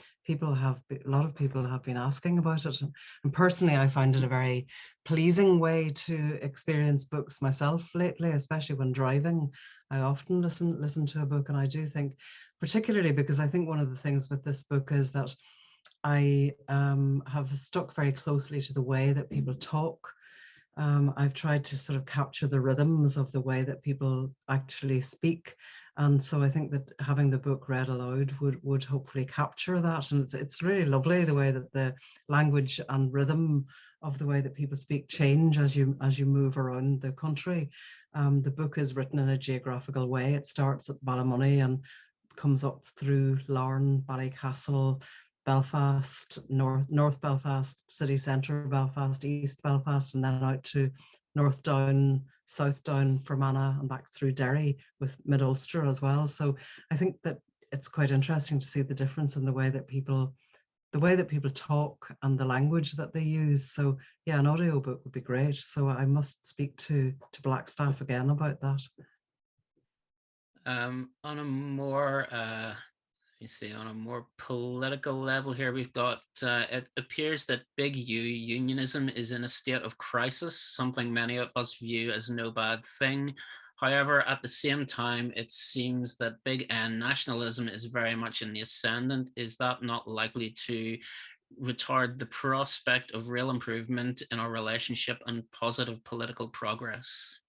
lot of people have been asking about it, and personally I find it a very pleasing way to experience books myself lately, especially when driving. I often listen to a book, and I do think, particularly because I think one of the things with this book is that I have stuck very closely to the way that people talk. I've tried to sort of capture the rhythms of the way that people actually speak. And so I think that having the book read aloud would hopefully capture that. And it's really lovely the way that the language and rhythm of the way that people speak change as you move around the country. The book is written in a geographical way. It starts at Ballymoney and comes up through Larne, Ballycastle, Belfast, North Belfast, city centre Belfast, East Belfast, and then out to North Down, South Down, Fermanagh, and back through Derry with Mid Ulster as well. So I think that it's quite interesting to see the difference in the way that people talk and the language that they use. So yeah, an audio book would be great. So I must speak to Blackstaff again about that. On a more on a more political level here, we've got it appears that big U unionism is in a state of crisis, something many of us view as no bad thing. However, at the same time, it seems that big N nationalism is very much in the ascendant. Is that not likely to retard the prospect of real improvement in our relationship and positive political progress?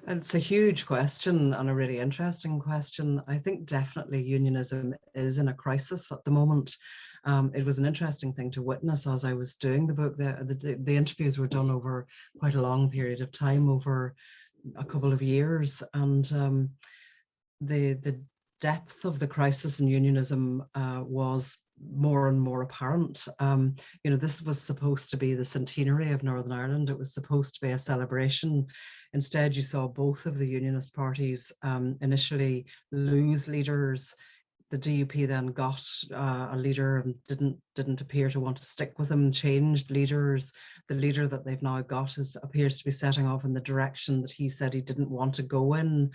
It's a huge question and a really interesting question. I think definitely unionism is in a crisis at the moment. It was an interesting thing to witness as I was doing the book. The interviews were done over quite a long period of time, over a couple of years. And the depth of the crisis in unionism was more and more apparent. This was supposed to be the centenary of Northern Ireland. It was supposed to be a celebration. Instead, you saw both of the unionist parties initially lose leaders. The DUP then got a leader and didn't appear to want to stick with him, changed leaders. The leader that they've now got appears to be setting off in the direction that he said he didn't want to go in.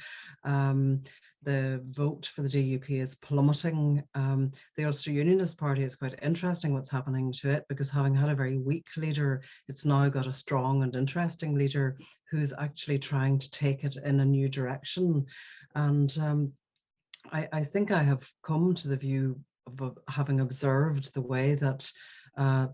The vote for the DUP is plummeting. The Ulster Unionist Party, it's quite interesting what's happening to it, because having had a very weak leader, it's now got a strong and interesting leader who's actually trying to take it in a new direction. And I think I have come to the view of having observed the way that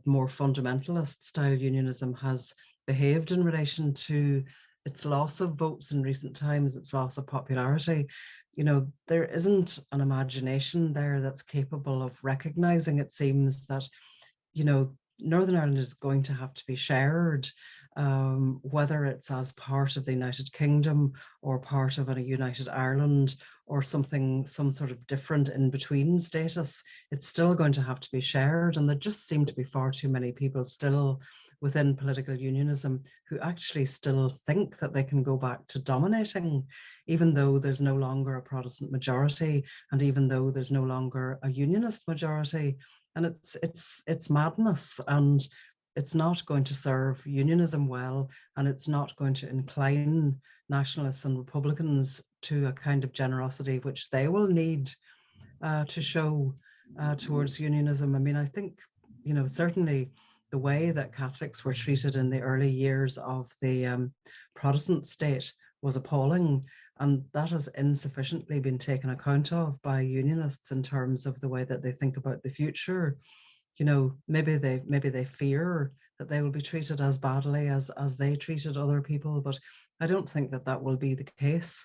more fundamentalist style unionism has behaved in relation to its loss of votes in recent times, its loss of popularity. There isn't an imagination there that's capable of recognizing, it seems, that, Northern Ireland is going to have to be shared, whether it's as part of the United Kingdom or part of a united Ireland or some sort of different in-between status. It's still going to have to be shared, and there just seem to be far too many people still within political unionism who actually still think that they can go back to dominating, even though there's no longer a Protestant majority and even though there's no longer a unionist majority. And it's madness, and it's not going to serve unionism well, and it's not going to incline nationalists and Republicans to a kind of generosity which they will need to show towards unionism. I mean, I think, certainly the way that Catholics were treated in the early years of the Protestant state was appalling, and that has insufficiently been taken account of by unionists in terms of the way that they think about the future. Maybe they fear that they will be treated as badly as they treated other people, but I don't think that will be the case.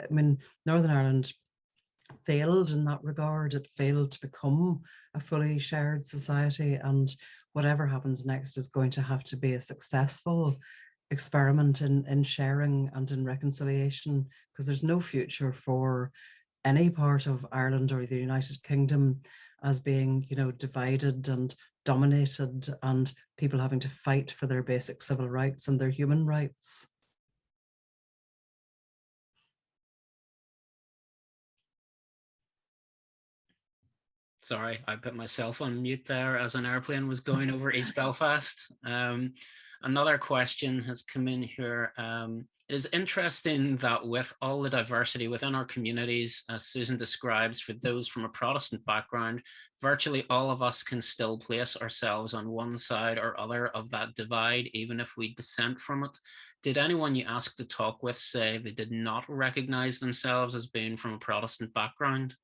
Northern Ireland failed in that regard. It failed to become a fully shared society, and whatever happens next is going to have to be a successful experiment in sharing and in reconciliation, because there's no future for any part of Ireland or the United Kingdom as being, divided and dominated and people having to fight for their basic civil rights and their human rights. Sorry, I put myself on mute there as an airplane was going over East Belfast. Another question has come in here. It is interesting that with all the diversity within our communities, as Susan describes, for those from a Protestant background, virtually all of us can still place ourselves on one side or other of that divide, even if we dissent from it. Did anyone you asked to talk with say they did not recognize themselves as being from a Protestant background?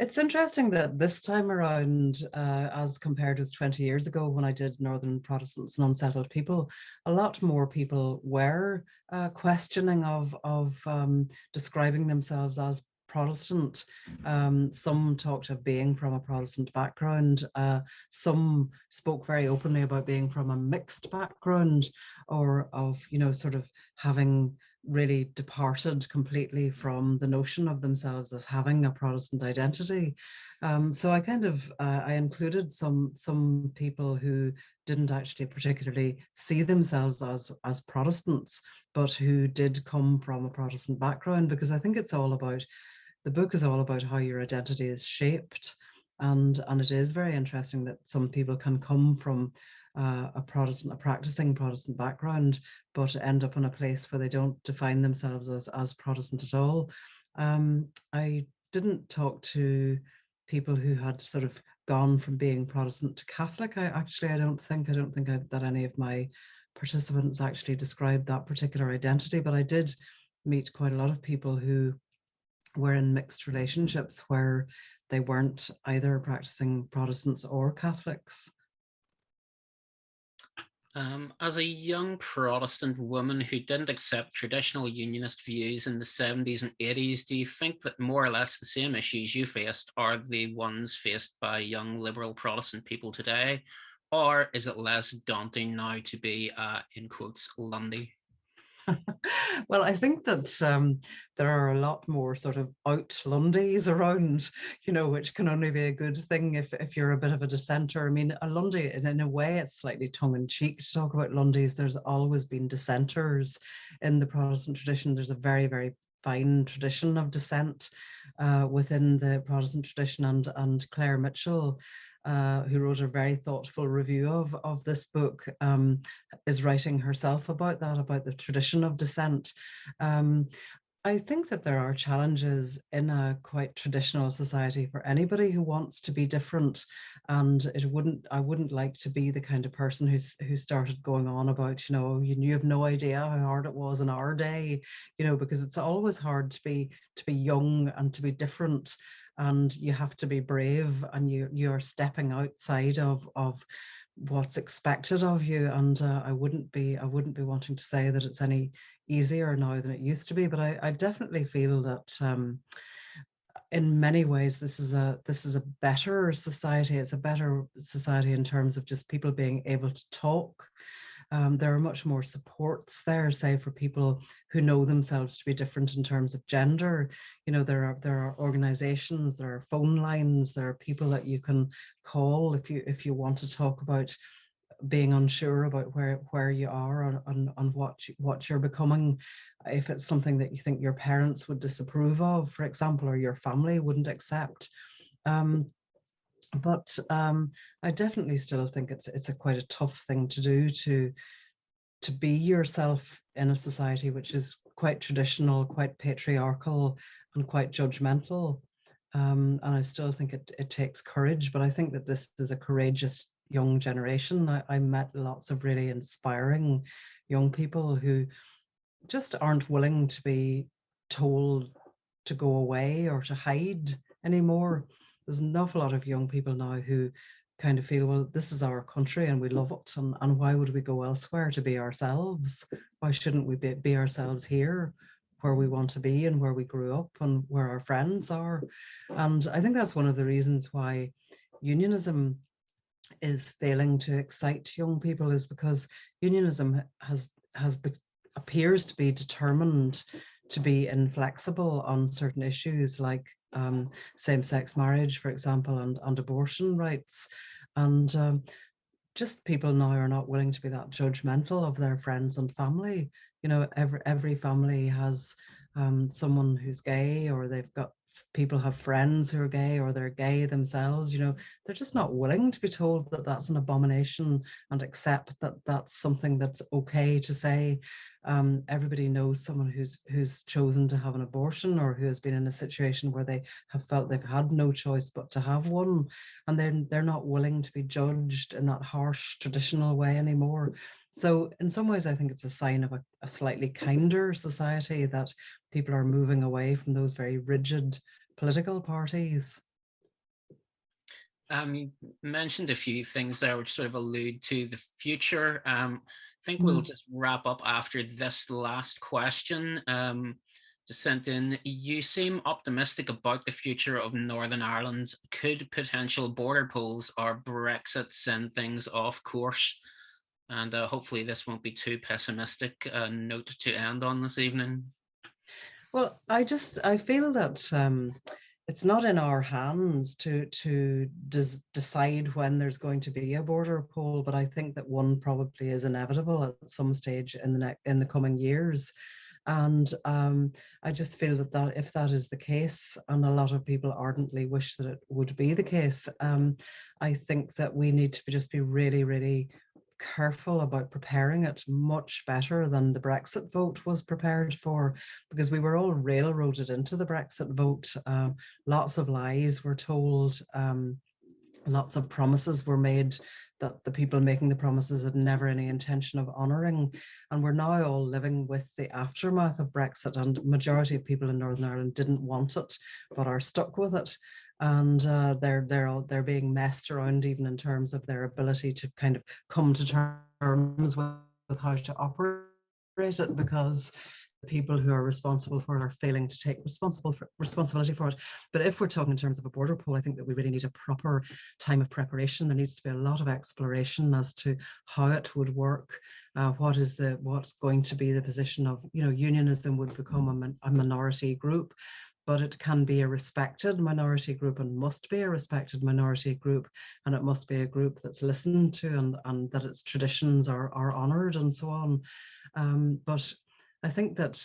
It's interesting that this time around, as compared with 20 years ago when I did Northern Protestants and Unsettled People, a lot more people were questioning of describing themselves as Protestant. Some talked of being from a Protestant background. Some spoke very openly about being from a mixed background, or of, sort of having really departed completely from the notion of themselves as having a Protestant identity. So I kind of I included some people who didn't actually particularly see themselves as Protestants, but who did come from a Protestant background, because I think the book is all about how your identity is shaped, and it is very interesting that some people can come from a practicing Protestant background, but end up in a place where they don't define themselves as Protestant at all. I didn't talk to people who had sort of gone from being Protestant to Catholic. I don't think that any of my participants actually described that particular identity, but I did meet quite a lot of people who were in mixed relationships where they weren't either practicing Protestants or Catholics. As a young Protestant woman who didn't accept traditional unionist views in the 70s and 80s, do you think that more or less the same issues you faced are the ones faced by young liberal Protestant people today? Or is it less daunting now to be, in quotes, Lundy? Well, I think that there are a lot more sort of out Lundies around, which can only be a good thing if you're a bit of a dissenter. I mean, a Lundy, in a way, it's slightly tongue-in-cheek to talk about Lundies. There's always been dissenters in the Protestant tradition. There's a very, very fine tradition of dissent within the Protestant tradition, and Claire Mitchell, who wrote a very thoughtful review of this book, is writing herself about that, about the tradition of dissent. I think that there are challenges in a quite traditional society for anybody who wants to be different, and I wouldn't like to be the kind of person who started going on about, you have no idea how hard it was in our day, because it's always hard to be young and to be different, and you have to be brave, and you're stepping outside of what's expected of you. And I wouldn't be wanting to say that it's any easier now than it used to be, but I definitely feel that in many ways this is a better society. It's a better society in terms of just people being able to talk. There are much more supports there, say, for people who know themselves to be different in terms of gender. There are organizations, there are phone lines, there are people that you can call if you want to talk about being unsure about where you are and what you're becoming, if it's something that you think your parents would disapprove of, for example, or your family wouldn't accept. But I definitely still think it's quite a tough thing to do, to be yourself in a society which is quite traditional, quite patriarchal, and quite judgmental. And I still think it takes courage, but I think that this is a courageous young generation. I met lots of really inspiring young people who just aren't willing to be told to go away or to hide anymore. There's an awful lot of young people now who kind of feel, well, this is our country and we love it, and why would we go elsewhere to be ourselves? Why shouldn't we be ourselves here, where we want to be and where we grew up and where our friends are? And I think that's one of the reasons why unionism is failing to excite young people, is because unionism appears to be determined to be inflexible on certain issues like same-sex marriage, for example, and abortion rights. And just people now are not willing to be that judgmental of their friends and family. Every family has someone who's gay, or people have friends who are gay, or they're gay themselves. They're just not willing to be told that that's an abomination and accept that that's something that's okay to say. Everybody knows someone who's chosen to have an abortion, or who has been in a situation where they have felt they've had no choice but to have one, and they're not willing to be judged in that harsh traditional way anymore. So in some ways, I think it's a sign of a slightly kinder society, that people are moving away from those very rigid political parties. You mentioned a few things there which sort of allude to the future. I think we'll just wrap up after this last question. Just sent in, you seem optimistic about the future of Northern Ireland. Could potential border polls or Brexit send things off course? And hopefully this won't be too pessimistic a note to end on this evening. Well, I feel that it's not in our hands to decide when there's going to be a border poll, but I think that one probably is inevitable at some stage in the coming years. And I just feel that if that is the case, and a lot of people ardently wish that it would be the case, I think that we need to just be really, really careful about preparing it much better than the Brexit vote was prepared for, because we were all railroaded into the Brexit vote. Lots of lies were told, lots of promises were made that the people making the promises had never any intention of honouring, and we're now all living with the aftermath of Brexit, and majority of people in Northern Ireland didn't want it but are stuck with it. And they're being messed around even in terms of their ability to kind of come to terms with how to operate it, because people who are responsible for it are failing to take responsibility for it. But if we're talking in terms of a border poll, I think that we really need a proper time of preparation. There needs to be a lot of exploration as to how it would work, what's going to be the position of, unionism would become a minority group, but it can be a respected minority group and must be a respected minority group, and it must be a group that's listened to and that its traditions are honoured and so on. But I think that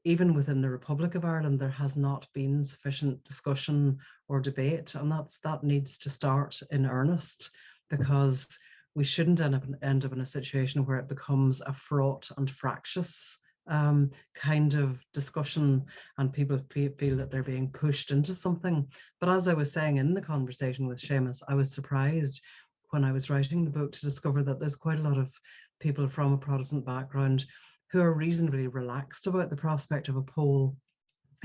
even within the Republic of Ireland, there has not been sufficient discussion or debate, and that needs to start in earnest, because we shouldn't end up in a situation where it becomes a fraught and fractious kind of discussion, and people feel that they're being pushed into something. But as I was saying in the conversation with Seamus, I was surprised when I was writing the book to discover that there's quite a lot of people from a Protestant background who are reasonably relaxed about the prospect of a poll,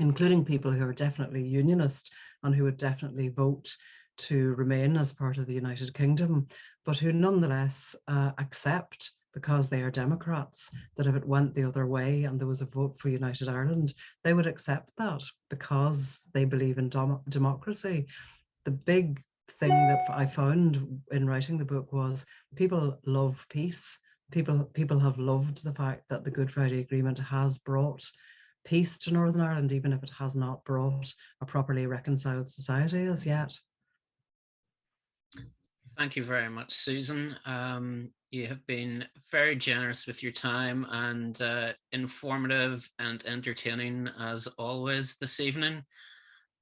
including people who are definitely unionist and who would definitely vote to remain as part of the United Kingdom, but who nonetheless accept, because they are Democrats, that if it went the other way and there was a vote for United Ireland, they would accept that because they believe in democracy. The big thing that I found in writing the book was people love peace. People have loved the fact that the Good Friday Agreement has brought peace to Northern Ireland, even if it has not brought a properly reconciled society as yet. Thank you very much, Susan. You have been very generous with your time and informative and entertaining as always this evening.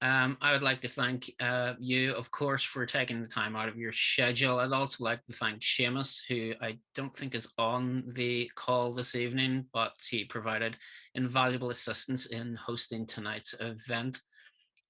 I would like to thank you, of course, for taking the time out of your schedule. I'd also like to thank Seamus, who I don't think is on the call this evening, but he provided invaluable assistance in hosting tonight's event.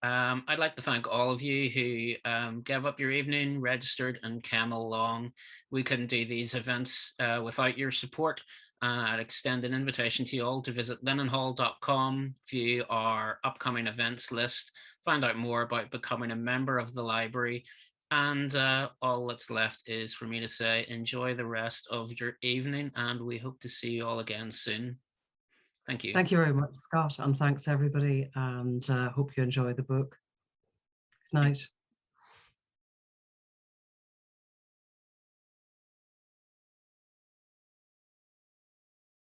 I'd like to thank all of you who gave up your evening, registered and came along. We couldn't do these events without your support. I'd extend an invitation to you all to visit linenhall.com, view our upcoming events list, find out more about becoming a member of the library, and all that's left is for me to say enjoy the rest of your evening, and we hope to see you all again soon. Thank you. Thank you very much, Scott, and thanks everybody, and hope you enjoy the book. Good night.